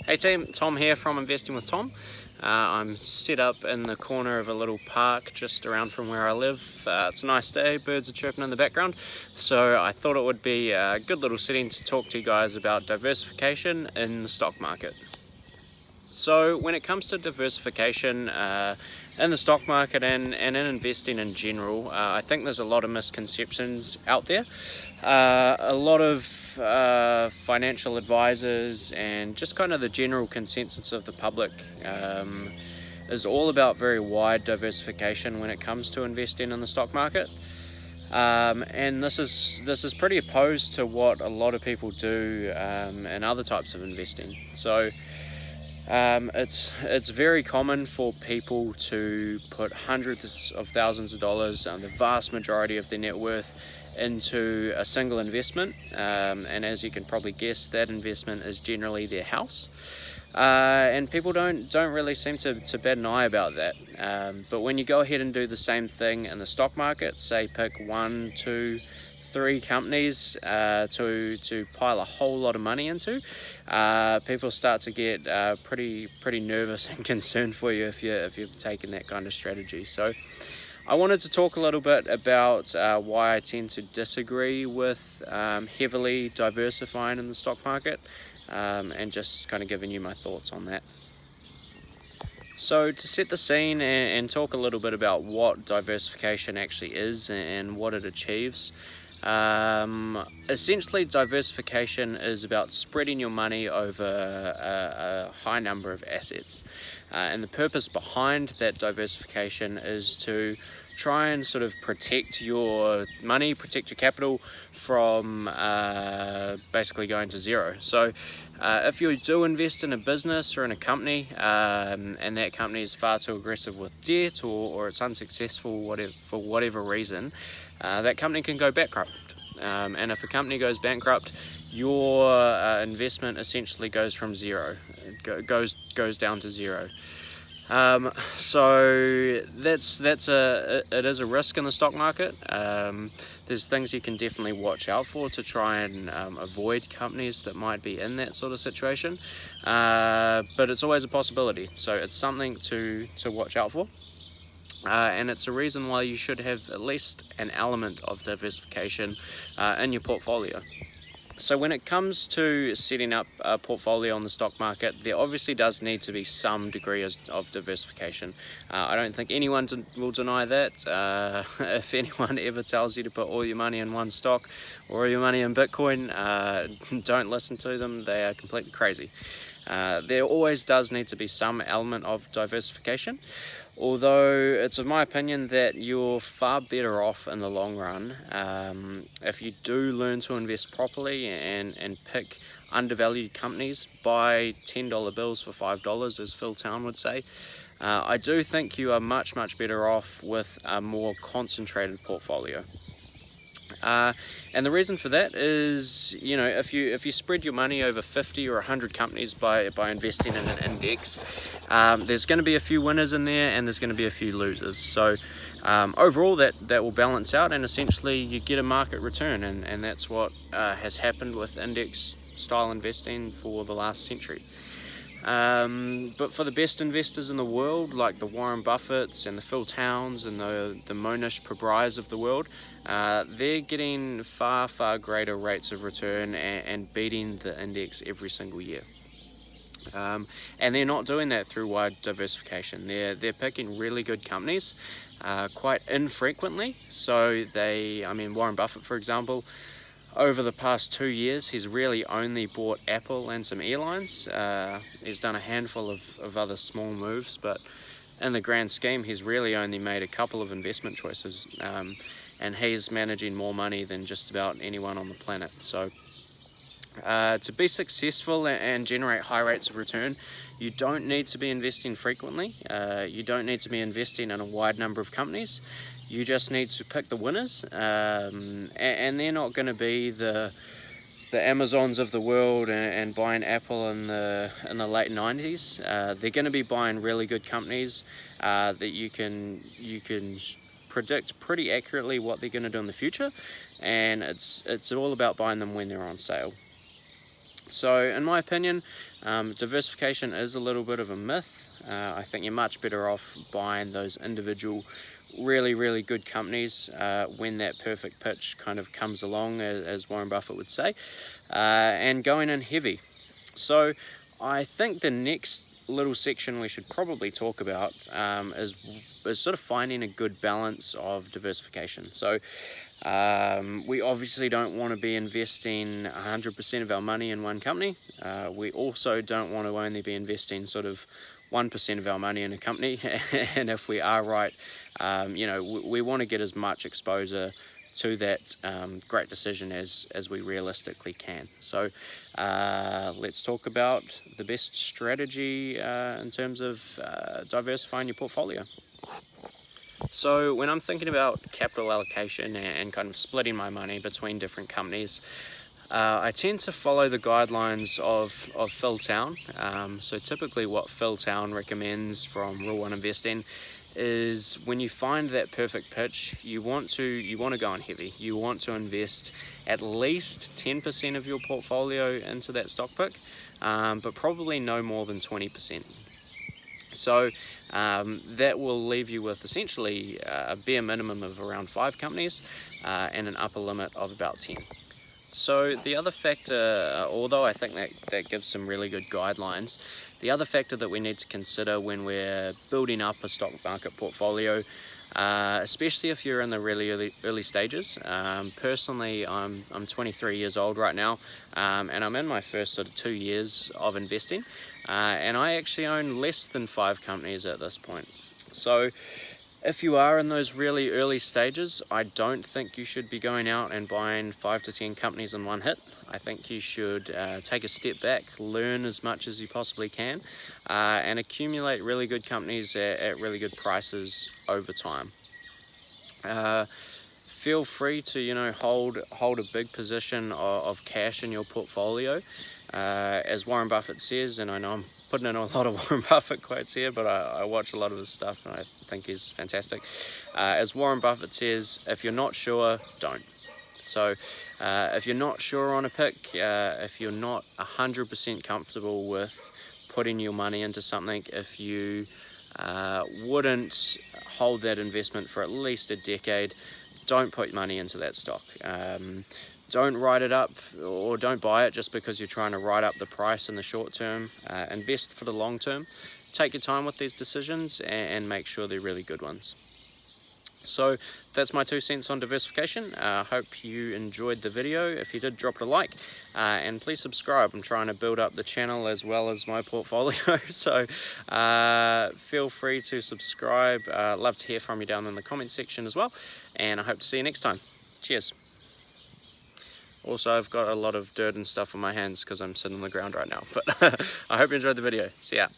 Hey team, Tom here from Investing with Tom. I'm set up in the corner of a little park just around from where I live. It's a nice day, birds are chirping in the background, so I thought it would be a good little setting to talk to you guys about diversification in the stock market. So when it comes to diversification in the stock market and in investing in general, I think there's a lot of misconceptions out there. A lot of financial advisors and just kind of the general consensus of the public is all about very wide diversification when it comes to investing in the stock market. And this is pretty opposed to what a lot of people do in other types of investing. So it's very common for people to put hundreds of thousands of dollars, the vast majority of their net worth, into a single investment, and as you can probably guess, that investment is generally their house. And people don't really seem to bat an eye about that. But when you go ahead and do the same thing in the stock market, say pick 1, 2, 3 companies to pile a whole lot of money into, people start to get pretty nervous and concerned for you if you've taken that kind of strategy. So I wanted to talk a little bit about why I tend to disagree with heavily diversifying in the stock market, and just kind of giving you my thoughts on that. So to set the scene and talk a little bit about what diversification actually is and what it achieves. Essentially, diversification is about spreading your money over a high number of assets, and the purpose behind that diversification is to try and sort of protect your money, protect your capital from basically going to zero. So if you do invest in a business or in a company, and that company is far too aggressive with debt, or it's unsuccessful for whatever reason, that company can go bankrupt. And if a company goes bankrupt, your investment essentially goes from zero. It goes down to zero. So it is a risk in the stock market. There's things you can definitely watch out for to try and avoid companies that might be in that sort of situation. But it's always a possibility. So it's something to watch out for. And it's a reason why you should have at least an element of diversification in your portfolio. So when it comes to setting up a portfolio on the stock market, there obviously does need to be some degree of diversification. I don't think anyone will deny that. If anyone ever tells you to put all your money in one stock or your money in Bitcoin, don't listen to them. They are completely crazy. There always does need to be some element of diversification, although it's of my opinion that you're far better off in the long run if you do learn to invest properly and pick undervalued companies. Buy $10 bills for $5, as Phil Town would say. I do think you are much better off with a more concentrated portfolio. And the reason for that is, if you spread your money over 50 or 100 companies by investing in an index, there's going to be a few winners in there and there's going to be a few losers. So overall that will balance out, and essentially you get a market return, and that's what has happened with index style investing for the last century. But for the best investors in the world, like the Warren Buffetts and the Phil Towns and the Monish Pabrias of the world, they're getting far greater rates of return and beating the index every single year. And they're not doing that through wide diversification. They're picking really good companies quite infrequently. So Warren Buffett, for example, over the past 2 years, he's really only bought Apple and some airlines. He's done a handful of other small moves, but in the grand scheme, he's really only made a couple of investment choices. And he's managing more money than just about anyone on the planet. So to be successful and generate high rates of return, you don't need to be investing frequently. You don't need to be investing in a wide number of companies. You just need to pick the winners, and they're not going to be the Amazons of the world and buying Apple in the late 90s. They're going to be buying really good companies that you can predict pretty accurately what they're going to do in the future, and it's all about buying them when they're on sale. So in my opinion, diversification is a little bit of a myth. I think you're much better off buying those individual really good companies when that perfect pitch kind of comes along, as Warren Buffett would say, and going in heavy. So I think the next little section we should probably talk about is sort of finding a good balance of diversification. So we obviously don't want to be investing 100% of our money in one company. We also don't want to only be investing sort of 1% of our money in a company. And if we are right, we want to get as much exposure to that great decision as we realistically can. So let's talk about the best strategy in terms of diversifying your portfolio. So when I'm thinking about capital allocation and kind of splitting my money between different companies, I tend to follow the guidelines of Phil Town. So typically what Phil Town recommends from Rule 1 Investing is when you find that perfect pitch, you want to go on heavy. You want to invest at least 10% of your portfolio into that stock pick, but probably no more than 20%. So that will leave you with essentially a bare minimum of around 5 companies and an upper limit of about 10. So the other factor, although I think that gives some really good guidelines, the other factor that we need to consider when we're building up a stock market portfolio, especially if you're in the really early stages. Personally, I'm 23 years old right now, and I'm in my first sort of 2 years of investing, and I actually own less than 5 companies at this point. So if you are in those really early stages, I don't think you should be going out and buying 5 to 10 companies in one hit. I think you should take a step back, learn as much as you possibly can, and accumulate really good companies at really good prices over time. Feel free to hold a big position of cash in your portfolio. As Warren Buffett says, and I know I'm putting in a lot of Warren Buffett quotes here, but I watch a lot of his stuff and I think he's fantastic. As Warren Buffett says, if you're not sure, don't. So if you're not sure on a pick, if you're not 100% comfortable with putting your money into something, if you wouldn't hold that investment for at least a decade, don't put money into that stock. Don't write it up or don't buy it just because you're trying to write up the price in the short term. Invest for the long term. Take your time with these decisions and make sure they're really good ones. So that's my 2 cents on diversification. Hope you enjoyed the video. If you did, drop it a like and please subscribe. I'm trying to build up the channel as well as my portfolio, so feel free to subscribe. Love to hear from you down in the comment section as well, and I hope to see you next time. Cheers. Also, I've got a lot of dirt and stuff on my hands because I'm sitting on the ground right now, but I hope you enjoyed the video. See ya.